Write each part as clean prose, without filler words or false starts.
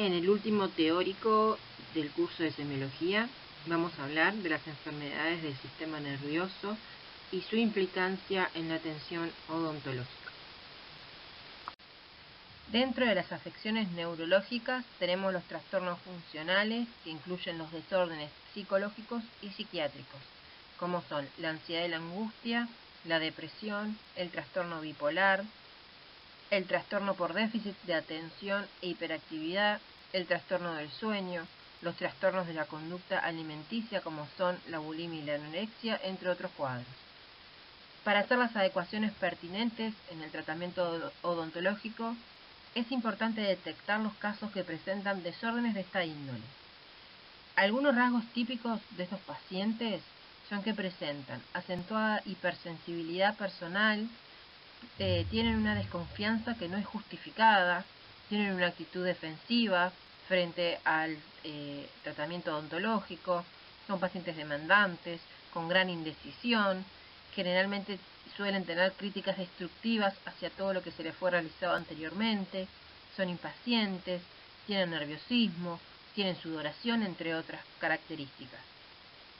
En el último teórico del curso de semiología vamos a hablar de las enfermedades del sistema nervioso y su implicancia en la atención odontológica. Dentro de las afecciones neurológicas tenemos los trastornos funcionales, que incluyen los desórdenes psicológicos y psiquiátricos, como son la ansiedad y la angustia, la depresión, el trastorno bipolar, el trastorno por déficit de atención e hiperactividad, el trastorno del sueño, los trastornos de la conducta alimenticia como son la bulimia y la anorexia, entre otros cuadros. Para hacer las adecuaciones pertinentes en el tratamiento odontológico, es importante detectar los casos que presentan desórdenes de esta índole. Algunos rasgos típicos de estos pacientes son que presentan acentuada hipersensibilidad personal, tienen una desconfianza que no es justificada, tienen una actitud defensiva frente al tratamiento odontológico, son pacientes demandantes, con gran indecisión, generalmente suelen tener críticas destructivas hacia todo lo que se les fue realizado anteriormente, son impacientes, tienen nerviosismo, tienen sudoración, entre otras características.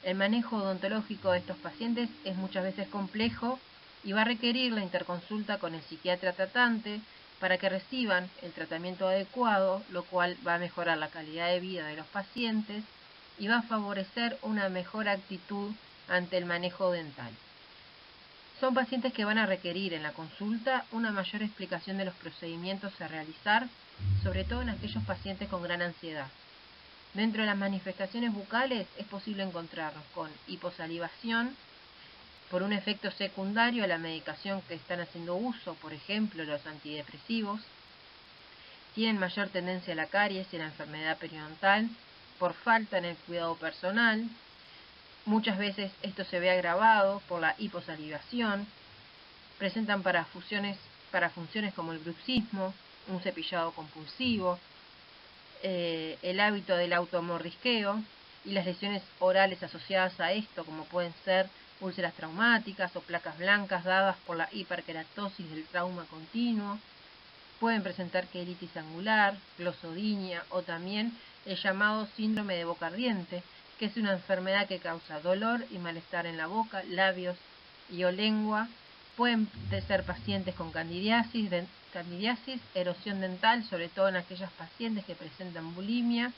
El manejo odontológico de estos pacientes es muchas veces complejo y va a requerir la interconsulta con el psiquiatra tratante para que reciban el tratamiento adecuado, lo cual va a mejorar la calidad de vida de los pacientes y va a favorecer una mejor actitud ante el manejo dental. Son pacientes que van a requerir en la consulta una mayor explicación de los procedimientos a realizar, sobre todo en aquellos pacientes con gran ansiedad. Dentro de las manifestaciones bucales es posible encontrarnos con hiposalivación, por un efecto secundario a la medicación que están haciendo uso, por ejemplo, los antidepresivos. Tienen mayor tendencia a la caries y a la enfermedad periodontal por falta en el cuidado personal. Muchas veces esto se ve agravado por la hiposalivación. Presentan para funciones como el bruxismo, un cepillado compulsivo, el hábito del automordisqueo y las lesiones orales asociadas a esto, como pueden ser úlceras traumáticas o placas blancas dadas por la hiperkeratosis del trauma continuo. Pueden presentar queritis angular, glosodinia o también el llamado síndrome de boca ardiente, que es una enfermedad que causa dolor y malestar en la boca, labios y o lengua. Pueden ser pacientes con candidiasis, erosión dental, sobre todo en aquellas pacientes que presentan bulimia,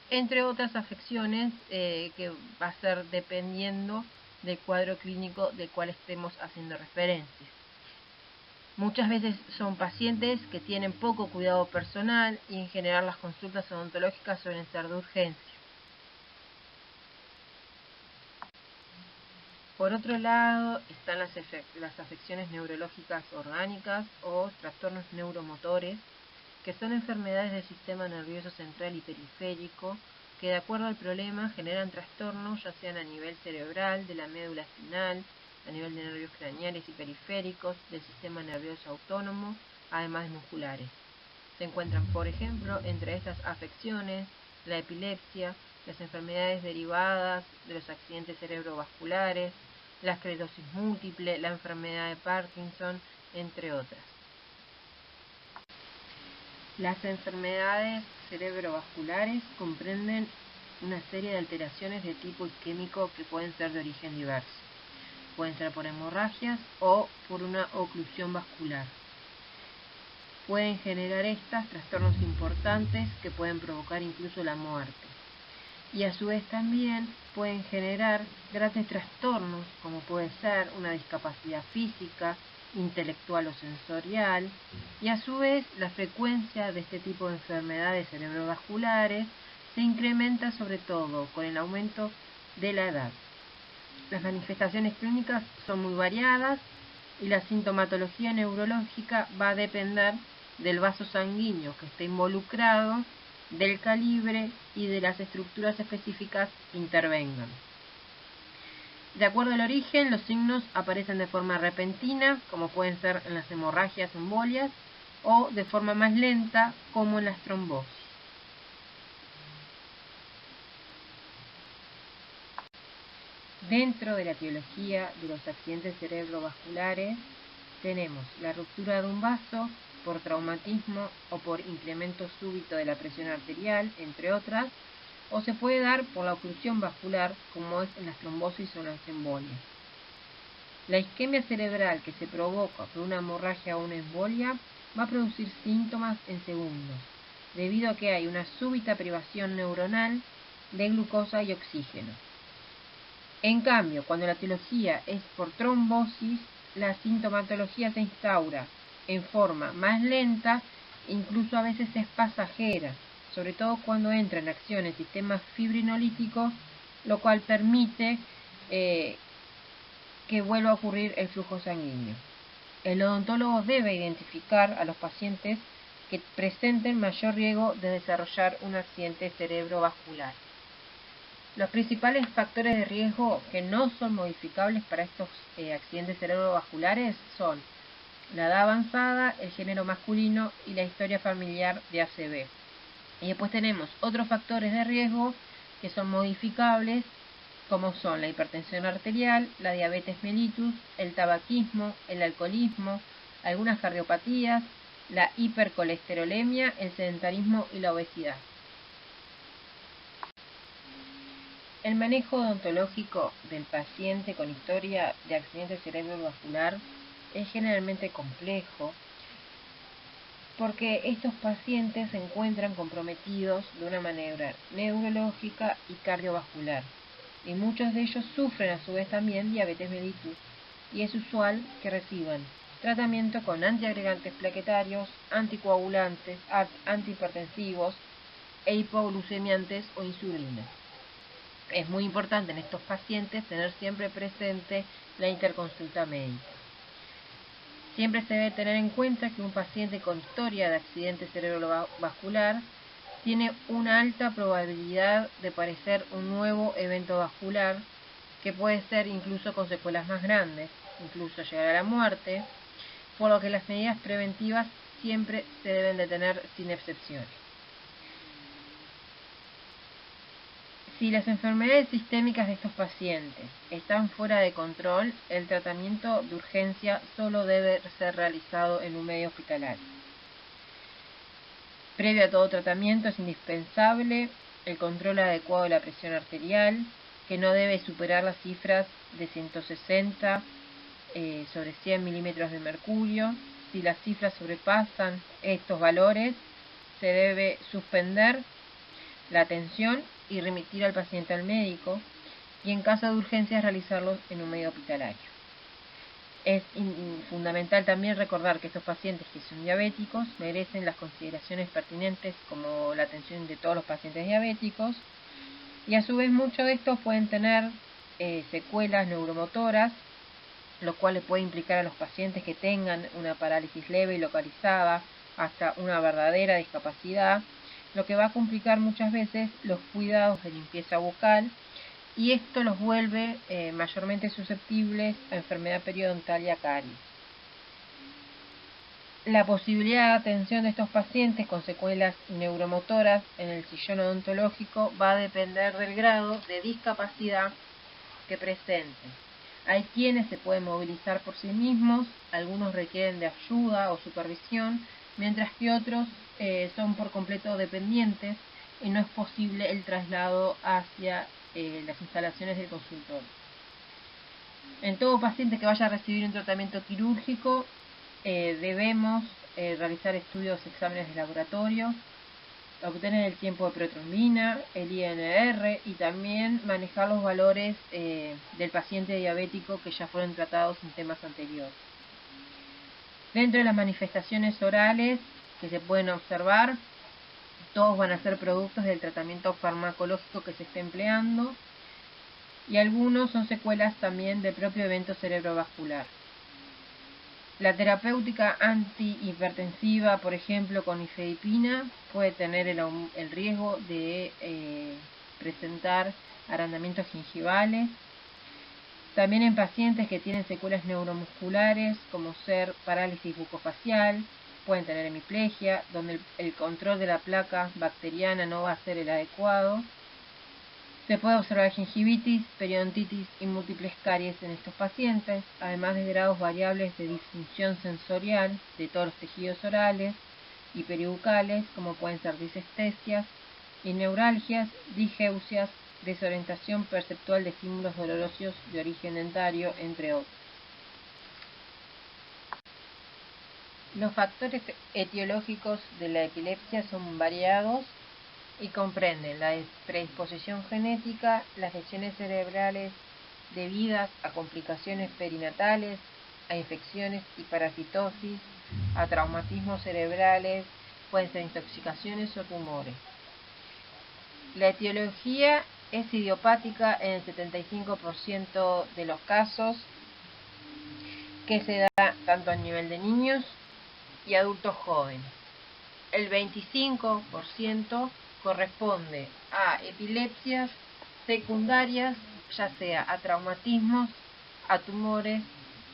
entre otras afecciones que va a ser dependiendo del cuadro clínico del cual estemos haciendo referencia. Muchas veces son pacientes que tienen poco cuidado personal y en general las consultas odontológicas suelen ser de urgencia. Por otro lado están las afecciones neurológicas orgánicas o trastornos neuromotores, que son enfermedades del sistema nervioso central y periférico que de acuerdo al problema generan trastornos ya sean a nivel cerebral, de la médula espinal, a nivel de nervios craneales y periféricos, del sistema nervioso autónomo, además de musculares. Se encuentran, por ejemplo, entre estas afecciones, la epilepsia, las enfermedades derivadas de los accidentes cerebrovasculares, la esclerosis múltiple, la enfermedad de Parkinson, entre otras. Las enfermedades cerebrovasculares comprenden una serie de alteraciones de tipo isquémico que pueden ser de origen diverso. Pueden ser por hemorragias o por una oclusión vascular. Pueden generar estas trastornos importantes que pueden provocar incluso la muerte. Y a su vez también pueden generar grandes trastornos, como puede ser una discapacidad física, intelectual o sensorial, y a su vez la frecuencia de este tipo de enfermedades cerebrovasculares se incrementa sobre todo con el aumento de la edad. Las manifestaciones clínicas son muy variadas y la sintomatología neurológica va a depender del vaso sanguíneo que esté involucrado, del calibre y de las estructuras específicas que intervengan. De acuerdo al origen, los signos aparecen de forma repentina, como pueden ser en las hemorragias, embolias, o de forma más lenta, como en las trombosis. Dentro de la etiología de los accidentes cerebrovasculares tenemos la ruptura de un vaso por traumatismo o por incremento súbito de la presión arterial, entre otras, o se puede dar por la oclusión vascular, como es en las trombosis o las embolias. La isquemia cerebral que se provoca por una hemorragia o una embolia va a producir síntomas en segundos, debido a que hay una súbita privación neuronal de glucosa y oxígeno. En cambio, cuando la etiología es por trombosis, la sintomatología se instaura en forma más lenta, incluso a veces es pasajera, sobre todo cuando entra en acción el sistema fibrinolítico, lo cual permite que vuelva a ocurrir el flujo sanguíneo. El odontólogo debe identificar a los pacientes que presenten mayor riesgo de desarrollar un accidente cerebrovascular. Los principales factores de riesgo que no son modificables para estos accidentes cerebrovasculares son la edad avanzada, el género masculino y la historia familiar de ACV. Y después tenemos otros factores de riesgo que son modificables, como son la hipertensión arterial, la diabetes mellitus, el tabaquismo, el alcoholismo, algunas cardiopatías, la hipercolesterolemia, el sedentarismo y la obesidad. El manejo odontológico del paciente con historia de accidente cerebrovascular es generalmente complejo porque estos pacientes se encuentran comprometidos de una manera neurológica y cardiovascular, y muchos de ellos sufren a su vez también diabetes mellitus, y es usual que reciban tratamiento con antiagregantes plaquetarios, anticoagulantes, antihipertensivos e hipoglucemiantes o insulina. Es muy importante en estos pacientes tener siempre presente la interconsulta médica. Siempre se debe tener en cuenta que un paciente con historia de accidente cerebrovascular tiene una alta probabilidad de padecer un nuevo evento vascular que puede ser incluso con secuelas más grandes, incluso llegar a la muerte, por lo que las medidas preventivas siempre se deben de tener sin excepciones. Si las enfermedades sistémicas de estos pacientes están fuera de control, el tratamiento de urgencia solo debe ser realizado en un medio hospitalario. Previo a todo tratamiento es indispensable el control adecuado de la presión arterial, que no debe superar las cifras de 160 sobre 100 milímetros de mercurio. Si las cifras sobrepasan estos valores, se debe suspender la atención y remitir al paciente al médico, y en caso de urgencias realizarlos en un medio hospitalario. Es fundamental también recordar que estos pacientes que son diabéticos merecen las consideraciones pertinentes como la atención de todos los pacientes diabéticos, y a su vez muchos de estos pueden tener secuelas neuromotoras, lo cual le puede implicar a los pacientes que tengan una parálisis leve y localizada hasta una verdadera discapacidad, lo que va a complicar muchas veces los cuidados de limpieza bucal, y esto los vuelve mayormente susceptibles a enfermedad periodontal y a caries. La posibilidad de atención de estos pacientes con secuelas neuromotoras en el sillón odontológico va a depender del grado de discapacidad que presenten. Hay quienes se pueden movilizar por sí mismos, algunos requieren de ayuda o supervisión, mientras que otros son por completo dependientes y no es posible el traslado hacia las instalaciones del consultorio. En todo paciente que vaya a recibir un tratamiento quirúrgico debemos realizar estudios, exámenes de laboratorio, obtener el tiempo de protrombina, el INR y también manejar los valores del paciente diabético que ya fueron tratados en temas anteriores. Dentro de las manifestaciones orales que se pueden observar, todos van a ser productos del tratamiento farmacológico que se esté empleando, y algunos son secuelas también del propio evento cerebrovascular. La terapéutica antihipertensiva, por ejemplo, con nifedipina, puede tener el riesgo de presentar agrandamientos gingivales. También en pacientes que tienen secuelas neuromusculares, como ser parálisis bucofacial, pueden tener hemiplegia, donde el control de la placa bacteriana no va a ser el adecuado. Se puede observar gingivitis, periodontitis y múltiples caries en estos pacientes, además de grados variables de disfunción sensorial de todos los tejidos orales y peribucales, como pueden ser disestesias y neuralgias, digeusias, desorientación perceptual de estímulos dolorosos de origen dentario, entre otros. Los factores etiológicos de la epilepsia son variados y comprenden la predisposición genética, las lesiones cerebrales debidas a complicaciones perinatales, a infecciones y parasitosis, a traumatismos cerebrales, pueden ser intoxicaciones o tumores. La etiología es idiopática en el 75% de los casos, que se da tanto a nivel de niños y adultos jóvenes. El 25% corresponde a epilepsias secundarias, ya sea a traumatismos, a tumores,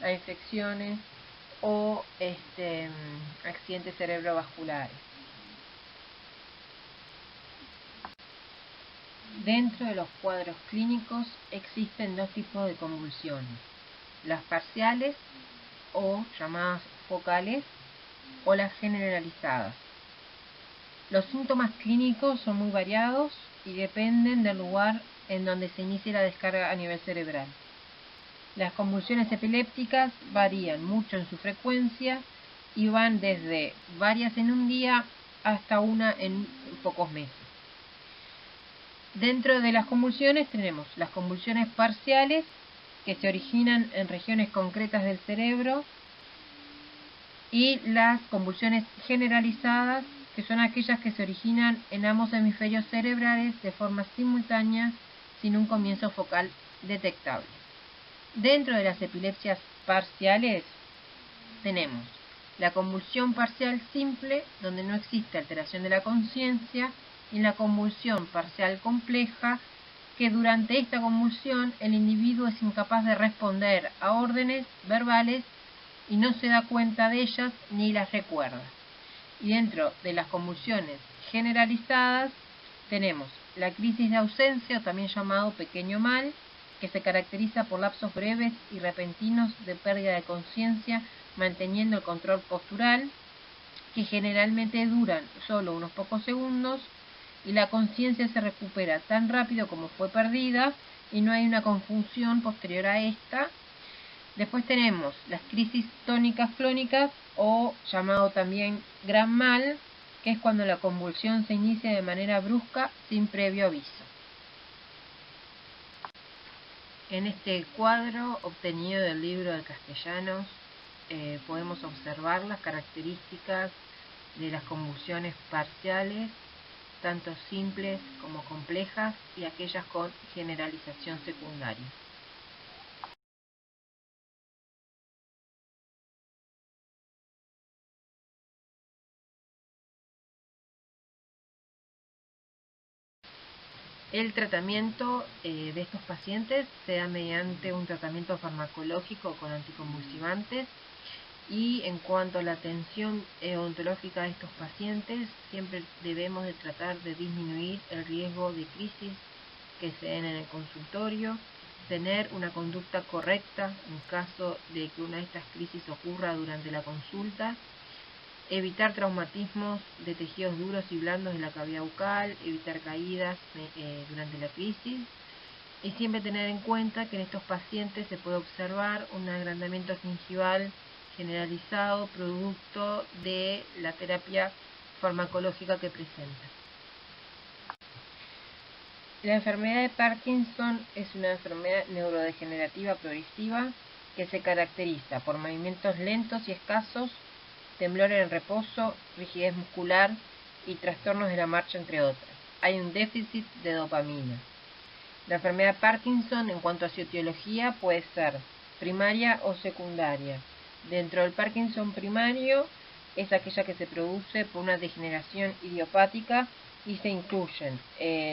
a infecciones o accidentes cerebrovasculares. Dentro de los cuadros clínicos existen dos tipos de convulsiones: las parciales o llamadas focales o las generalizadas. Los síntomas clínicos son muy variados y dependen del lugar en donde se inicie la descarga a nivel cerebral. Las convulsiones epilépticas varían mucho en su frecuencia y van desde varias en un día hasta una en pocos meses. Dentro de las convulsiones tenemos las convulsiones parciales, que se originan en regiones concretas del cerebro, y las convulsiones generalizadas, que son aquellas que se originan en ambos hemisferios cerebrales de forma simultánea sin un comienzo focal detectable. Dentro de las epilepsias parciales tenemos la convulsión parcial simple, donde no existe alteración de la conciencia, y la convulsión parcial compleja, que durante esta convulsión el individuo es incapaz de responder a órdenes verbales y no se da cuenta de ellas ni las recuerda. Y dentro de las convulsiones generalizadas tenemos la crisis de ausencia, o también llamado pequeño mal, que se caracteriza por lapsos breves y repentinos de pérdida de conciencia, manteniendo el control postural, que generalmente duran solo unos pocos segundos, y la conciencia se recupera tan rápido como fue perdida y no hay una confusión posterior a esta. Después tenemos las crisis tónicas clónicas, o llamado también gran mal, que es cuando la convulsión se inicia de manera brusca sin previo aviso. En este cuadro obtenido del libro de Castellanos podemos observar las características de las convulsiones parciales, tanto simples como complejas, y aquellas con generalización secundaria. El tratamiento de estos pacientes se da mediante un tratamiento farmacológico con anticonvulsivantes, y en cuanto a la atención odontológica de estos pacientes, siempre debemos de tratar de disminuir el riesgo de crisis que se den en el consultorio, tener una conducta correcta en caso de que una de estas crisis ocurra durante la consulta, evitar traumatismos de tejidos duros y blandos de la cavidad bucal, evitar caídas durante la crisis, y siempre tener en cuenta que en estos pacientes se puede observar un agrandamiento gingival generalizado producto de la terapia farmacológica que presenta. La enfermedad de Parkinson es una enfermedad neurodegenerativa progresiva que se caracteriza por movimientos lentos y escasos, temblor en reposo, rigidez muscular y trastornos de la marcha, entre otras. Hay un déficit de dopamina. La enfermedad de Parkinson, en cuanto a su etiología, puede ser primaria o secundaria. Dentro del Parkinson primario es aquella que se produce por una degeneración idiopática, y se incluyen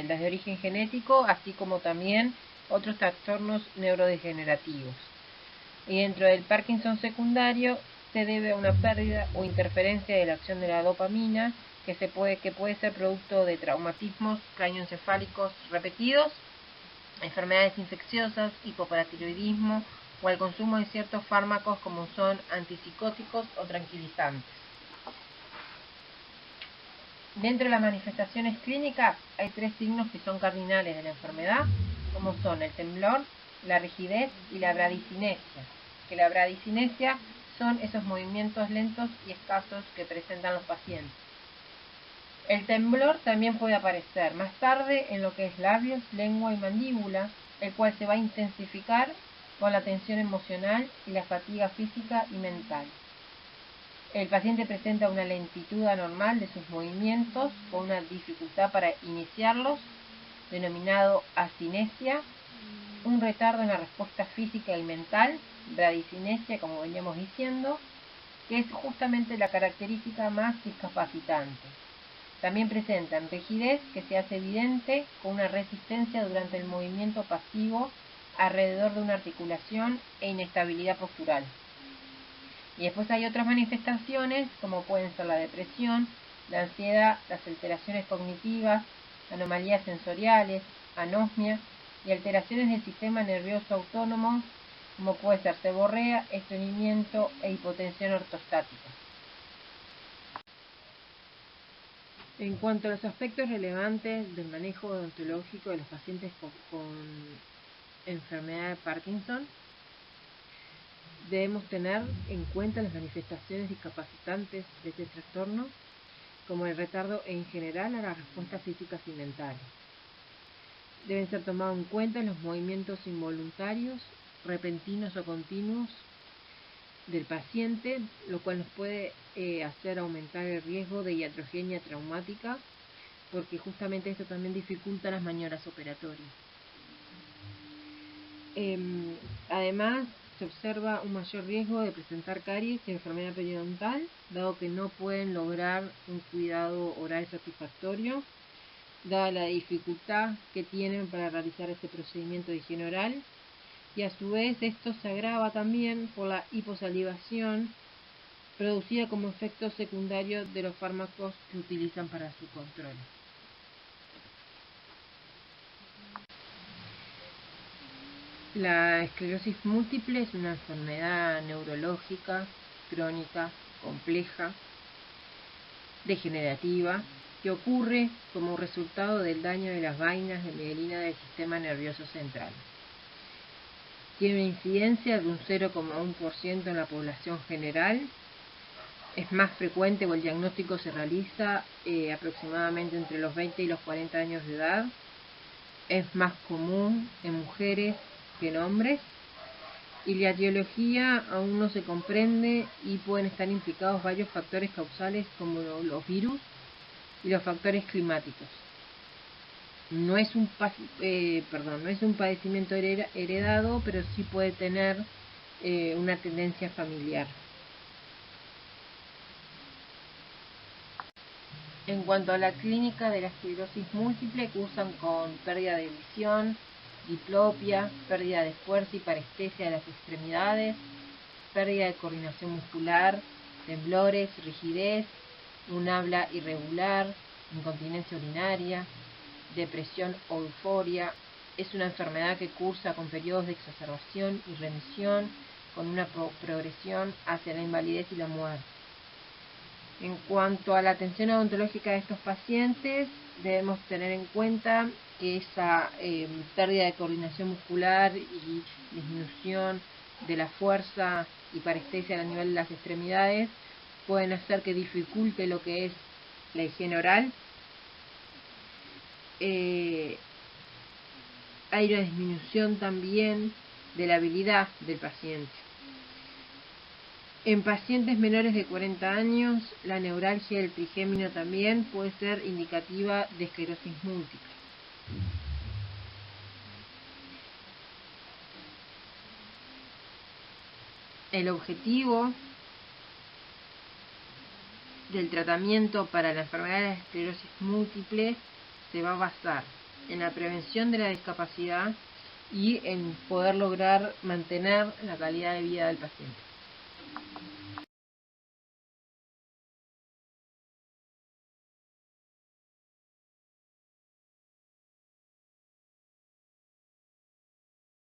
las de origen genético, así como también otros trastornos neurodegenerativos. Y dentro del Parkinson secundario se debe a una pérdida o interferencia de la acción de la dopamina, que puede ser producto de traumatismos cráneoencefálicos repetidos enfermedades infecciosas, hipoparatiroidismo o al consumo de ciertos fármacos como son antipsicóticos o tranquilizantes. Dentro de las manifestaciones clínicas hay 3 signos que son cardinales de la enfermedad, como son el temblor, la rigidez y la bradicinesia. Que la bradicinesia son esos movimientos lentos y escasos que presentan los pacientes. El temblor también puede aparecer más tarde en lo que es labios, lengua y mandíbula, el cual se va a intensificar con la tensión emocional y la fatiga física y mental. El paciente presenta una lentitud anormal de sus movimientos con una dificultad para iniciarlos, denominado asinesia, un retardo en la respuesta física y mental, bradicinesia, como veníamos diciendo, que es justamente la característica más discapacitante. También presentan rigidez que se hace evidente con una resistencia durante el movimiento pasivo alrededor de una articulación e inestabilidad postural. Y después hay otras manifestaciones como pueden ser la depresión, la ansiedad, las alteraciones cognitivas, anomalías sensoriales, anosmia y alteraciones del sistema nervioso autónomo como puede ser seborrea, estreñimiento e hipotensión ortostática. En cuanto a los aspectos relevantes del manejo odontológico de los pacientes con enfermedad de Parkinson, debemos tener en cuenta las manifestaciones discapacitantes de este trastorno, como el retardo en general a las respuestas físicas y mentales. Deben ser tomados en cuenta los movimientos involuntarios, repentinos o continuos del paciente, lo cual nos puede hacer aumentar el riesgo de iatrogenia traumática, porque justamente esto también dificulta las maniobras operatorias. Además, se observa un mayor riesgo de presentar caries y enfermedad periodontal, dado que no pueden lograr un cuidado oral satisfactorio, dada la dificultad que tienen para realizar este procedimiento de higiene oral, y a su vez esto se agrava también por la hiposalivación producida como efecto secundario de los fármacos que utilizan para su control. La esclerosis múltiple es una enfermedad neurológica, crónica, compleja, degenerativa, que ocurre como resultado del daño de las vainas de mielina del sistema nervioso central. Tiene una incidencia de un 0,1% en la población general. Es más frecuente o el diagnóstico se realiza aproximadamente entre los 20 y los 40 años de edad. Es más común en mujeres que en hombres. Y la etiología aún no se comprende y pueden estar implicados varios factores causales como los virus y los factores climáticos. No es un padecimiento heredado, pero sí puede tener una tendencia familiar. En cuanto a la clínica de la esclerosis múltiple, cursan con pérdida de visión, diplopia, pérdida de fuerza y parestesia de las extremidades, pérdida de coordinación muscular, temblores, rigidez, un habla irregular, incontinencia urinaria, depresión o euforia. Es una enfermedad que cursa con periodos de exacerbación y remisión, con una progresión hacia la invalidez y la muerte. En cuanto a la atención odontológica de estos pacientes, debemos tener en cuenta que esa pérdida de coordinación muscular y disminución de la fuerza y parestesia a nivel de las extremidades pueden hacer que dificulte lo que es la higiene oral. Hay una disminución también de la habilidad del paciente. En pacientes menores de 40 años, la neuralgia del trigémino también puede ser indicativa de esclerosis múltiple. El objetivo del tratamiento para la enfermedad de la esclerosis múltiple se va a basar en la prevención de la discapacidad y en poder lograr mantener la calidad de vida del paciente.